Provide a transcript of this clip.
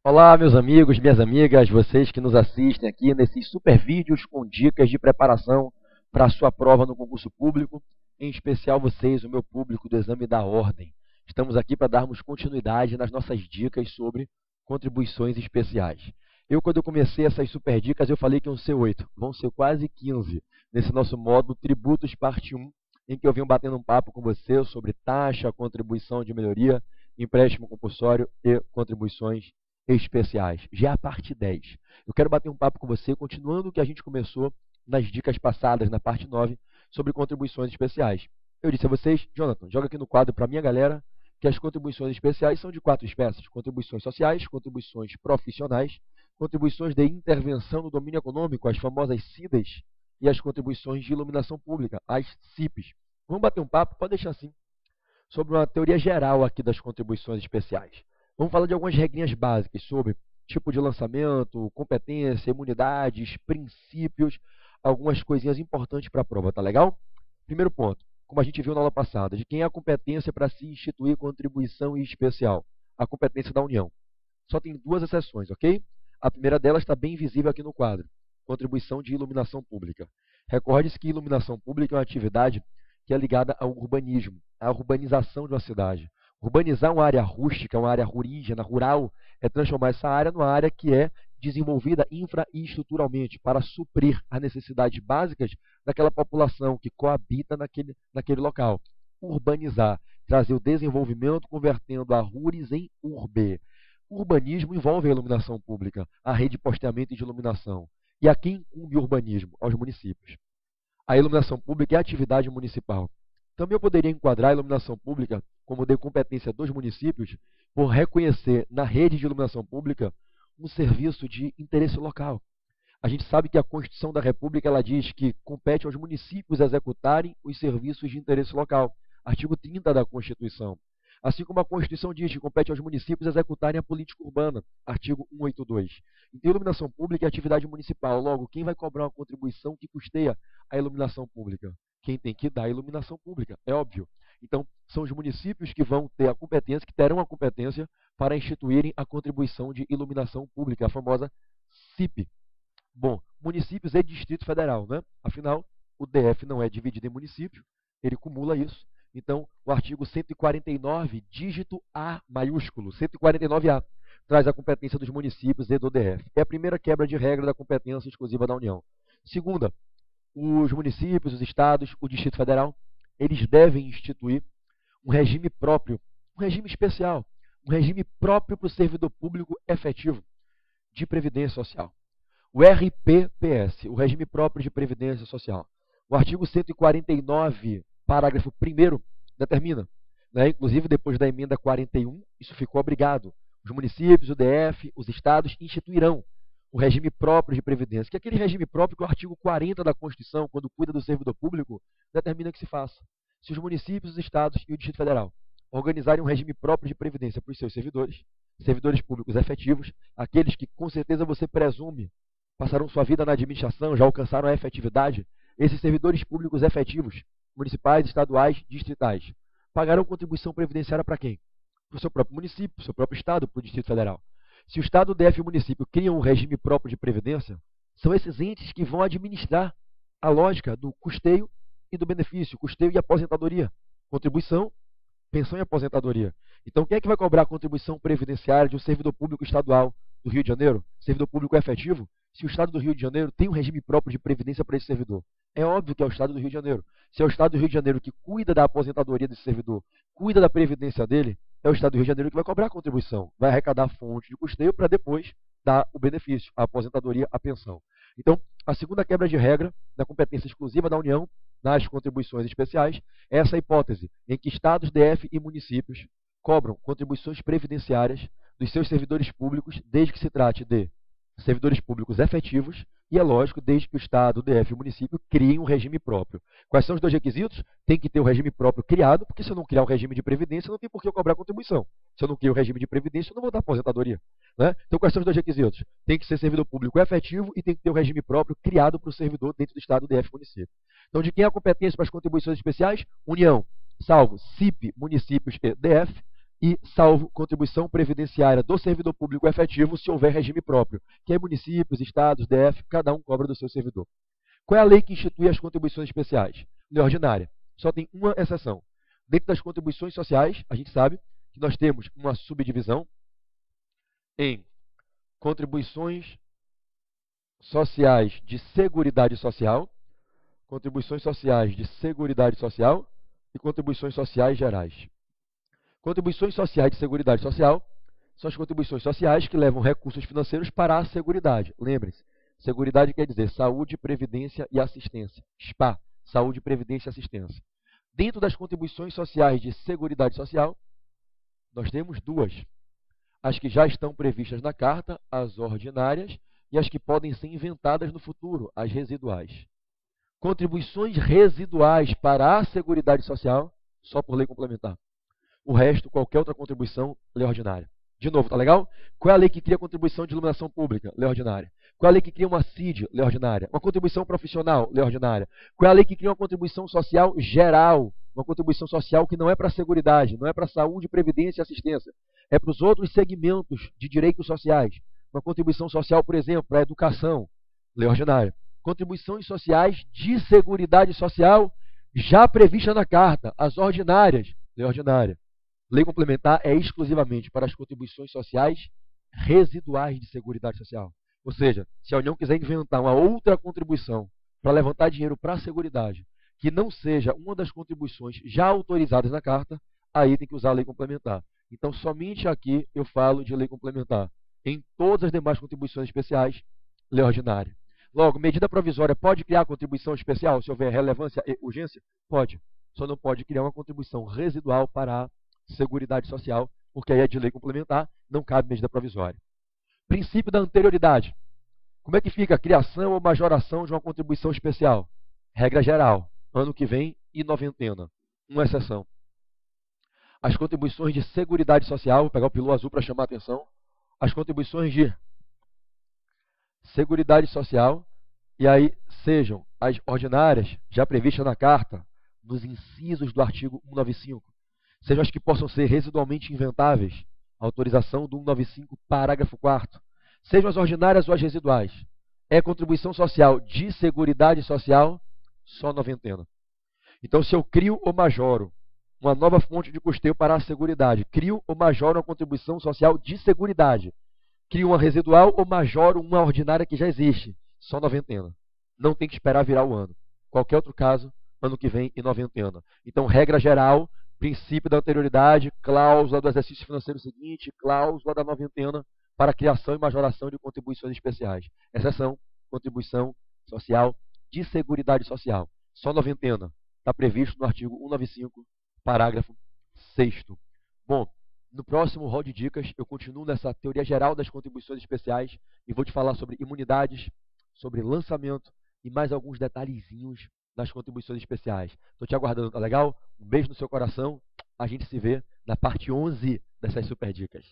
Olá, meus amigos, minhas amigas, vocês que nos assistem aqui nesses super vídeos com dicas de preparação para a sua prova no concurso público, em especial vocês, o meu público do Exame da Ordem. Estamos aqui para darmos continuidade nas nossas dicas sobre contribuições especiais. Quando eu comecei essas super dicas, eu falei que iam ser 8, vão ser quase 15, nesse nosso módulo Tributos Parte 1, em que eu venho batendo um papo com você sobre taxa, contribuição de melhoria, empréstimo compulsório e contribuições especiais. Já a parte 10. Eu quero bater um papo com você, continuando o que a gente começou nas dicas passadas, na parte 9, sobre contribuições especiais. Eu disse a vocês, Jonathan, joga aqui no quadro para a minha galera, que as contribuições especiais são de 4 espécies: contribuições sociais, contribuições profissionais, contribuições de intervenção no domínio econômico, as famosas CIDAs, e as contribuições de iluminação pública, as CIPs. Vamos bater um papo, pode deixar assim, sobre uma teoria geral aqui das contribuições especiais. Vamos falar de algumas regrinhas básicas sobre tipo de lançamento, competência, imunidades, princípios, algumas coisinhas importantes para a prova, tá legal? Primeiro ponto, como a gente viu na aula passada, de quem é a competência para se instituir contribuição especial? A competência da União. Só tem 2 exceções, ok? A primeira delas está bem visível aqui no quadro, contribuição de iluminação pública. Recorde-se que iluminação pública é uma atividade que é ligada ao urbanismo, à urbanização de uma cidade. Urbanizar uma área rústica, uma área rurígena, rural, é transformar essa área numa área que é desenvolvida infraestruturalmente para suprir as necessidades básicas daquela população que coabita naquele local. Urbanizar, trazer o desenvolvimento convertendo a ruris em urbe. Urbanismo envolve a iluminação pública, a rede de posteamento de iluminação. E a quem incumbe o urbanismo? Aos municípios. A iluminação pública é a atividade municipal. Também eu poderia enquadrar a iluminação pública como de competência dos municípios por reconhecer na rede de iluminação pública um serviço de interesse local. A gente sabe que a Constituição da República ela diz que compete aos municípios executarem os serviços de interesse local. Artigo 30 da Constituição. Assim como a Constituição diz que compete aos municípios executarem a política urbana. Artigo 182. Então, a iluminação pública é atividade municipal. Logo, quem vai cobrar uma contribuição que custeia a iluminação pública? Quem tem que dar a iluminação pública, é óbvio. Então, são os municípios que vão ter a competência, que terão a competência para instituírem a contribuição de iluminação pública, a famosa CIP. Bom, municípios é Distrito Federal, né? Afinal, o DF não é dividido em município, ele cumula isso. Então, o artigo 149, dígito A maiúsculo, 149A, traz a competência dos municípios e do DF. É a primeira quebra de regra da competência exclusiva da União. Segunda, os municípios, os estados, o Distrito Federal, eles devem instituir um regime próprio, um regime especial, um regime próprio para o servidor público efetivo de previdência social. O RPPS, o regime próprio de previdência social. O artigo 149, parágrafo 1º, determina, inclusive depois da emenda 41, isso ficou obrigado. Os municípios, o DF, os estados instituirão o regime próprio de previdência, que é aquele regime próprio que o artigo 40 da Constituição, quando cuida do servidor público, determina que se faça. Se os municípios, os estados e o Distrito Federal organizarem um regime próprio de previdência para os seus servidores, servidores públicos efetivos, aqueles que com certeza você presume passaram sua vida na administração, já alcançaram a efetividade, esses servidores públicos efetivos, municipais, estaduais, distritais, pagarão contribuição previdenciária para quem? Para o seu próprio município, para o seu próprio estado, para o Distrito Federal. Se o Estado, o DF e o município criam um regime próprio de previdência, são esses entes que vão administrar a lógica do custeio e do benefício, custeio e aposentadoria. Contribuição, pensão e aposentadoria. Então, quem é que vai cobrar a contribuição previdenciária de um servidor público estadual do Rio de Janeiro? Servidor público efetivo? Se o Estado do Rio de Janeiro tem um regime próprio de previdência para esse servidor. É óbvio que é o Estado do Rio de Janeiro. Se é o Estado do Rio de Janeiro que cuida da aposentadoria desse servidor, cuida da previdência dele, é o Estado do Rio de Janeiro que vai cobrar a contribuição, vai arrecadar a fonte de custeio para depois dar o benefício, a aposentadoria, a pensão. Então, a segunda quebra de regra da competência exclusiva da União nas contribuições especiais é essa hipótese em que estados, DF e municípios cobram contribuições previdenciárias dos seus servidores públicos, desde que se trate de servidores públicos efetivos e, é lógico, desde que o Estado, o DF e o município criem um regime próprio. Quais são os 2 requisitos? Tem que ter o regime próprio criado, porque se eu não criar o regime de previdência, não tem por que eu cobrar contribuição. Se eu não criar o regime de previdência, eu não vou dar aposentadoria. Então, quais são os 2 requisitos? Tem que ser servidor público efetivo e tem que ter o regime próprio criado para o servidor dentro do Estado, DF e município. Então, de quem é a competência para as contribuições especiais? União, salvo CIP, municípios e DF. e salvo contribuição previdenciária do servidor público efetivo se houver regime próprio, que é municípios, estados, DF, cada um cobra do seu servidor. Qual é a lei que institui as contribuições especiais? Lei ordinária. Só tem uma exceção. Dentro das contribuições sociais, a gente sabe que nós temos uma subdivisão em contribuições sociais de seguridade social, contribuições sociais de seguridade social e contribuições sociais gerais. Contribuições sociais de seguridade social são as contribuições sociais que levam recursos financeiros para a seguridade. Lembrem-se, seguridade quer dizer saúde, previdência e assistência. SPA, saúde, previdência e assistência. Dentro das contribuições sociais de seguridade social, nós temos duas. As que já estão previstas na carta, as ordinárias, e as que podem ser inventadas no futuro, as residuais. Contribuições residuais para a seguridade social, só por lei complementar. O resto, qualquer outra contribuição, lei ordinária. De novo, tá legal? Qual é a lei que cria a contribuição de iluminação pública? Lei ordinária. Qual é a lei que cria uma CID? Lei ordinária. Uma contribuição profissional? Lei ordinária. Qual é a lei que cria uma contribuição social geral? Uma contribuição social que não é para a seguridade, não é para a saúde, previdência e assistência. É para os outros segmentos de direitos sociais. Uma contribuição social, por exemplo, para a educação. Lei ordinária. Contribuições sociais de seguridade social já prevista na carta. As ordinárias. Lei ordinária. Lei complementar é exclusivamente para as contribuições sociais residuais de seguridade social. Ou seja, se a União quiser inventar uma outra contribuição para levantar dinheiro para a seguridade, que não seja uma das contribuições já autorizadas na carta, aí tem que usar a lei complementar. Então, somente aqui eu falo de lei complementar. Em todas as demais contribuições especiais, lei ordinária. Logo, medida provisória pode criar contribuição especial se houver relevância e urgência? Pode. Só não pode criar uma contribuição residual para a seguridade social, porque aí é de lei complementar, não cabe medida provisória. Princípio da anterioridade. Como é que fica a criação ou majoração de uma contribuição especial? Regra geral, ano que vem e noventena. Uma exceção. As contribuições de seguridade social, vou pegar o pilu azul para chamar a atenção. As contribuições de seguridade social, e aí sejam as ordinárias, já previstas na carta, nos incisos do artigo 195. Sejam as que possam ser residualmente inventáveis, autorização do 195, parágrafo 4º. Sejam as ordinárias ou as residuais. É contribuição social de seguridade social, só noventena. Então, se eu crio ou majoro uma nova fonte de custeio para a seguridade, crio ou majoro uma contribuição social de seguridade, crio uma residual ou majoro uma ordinária que já existe, só noventena. Não tem que esperar virar o ano. Qualquer outro caso, ano que vem e noventena. Então, regra geral, princípio da anterioridade, cláusula do exercício financeiro seguinte, cláusula da noventena para a criação e majoração de contribuições especiais. Exceção, contribuição social de seguridade social. Só noventena. Está previsto no artigo 195, parágrafo 6º. Bom, no próximo rol de dicas, eu continuo nessa teoria geral das contribuições especiais e vou te falar sobre imunidades, sobre lançamento e mais alguns detalhezinhos das contribuições especiais. Estou te aguardando, tá legal? Um beijo no seu coração. A gente se vê na parte 11 dessas super dicas.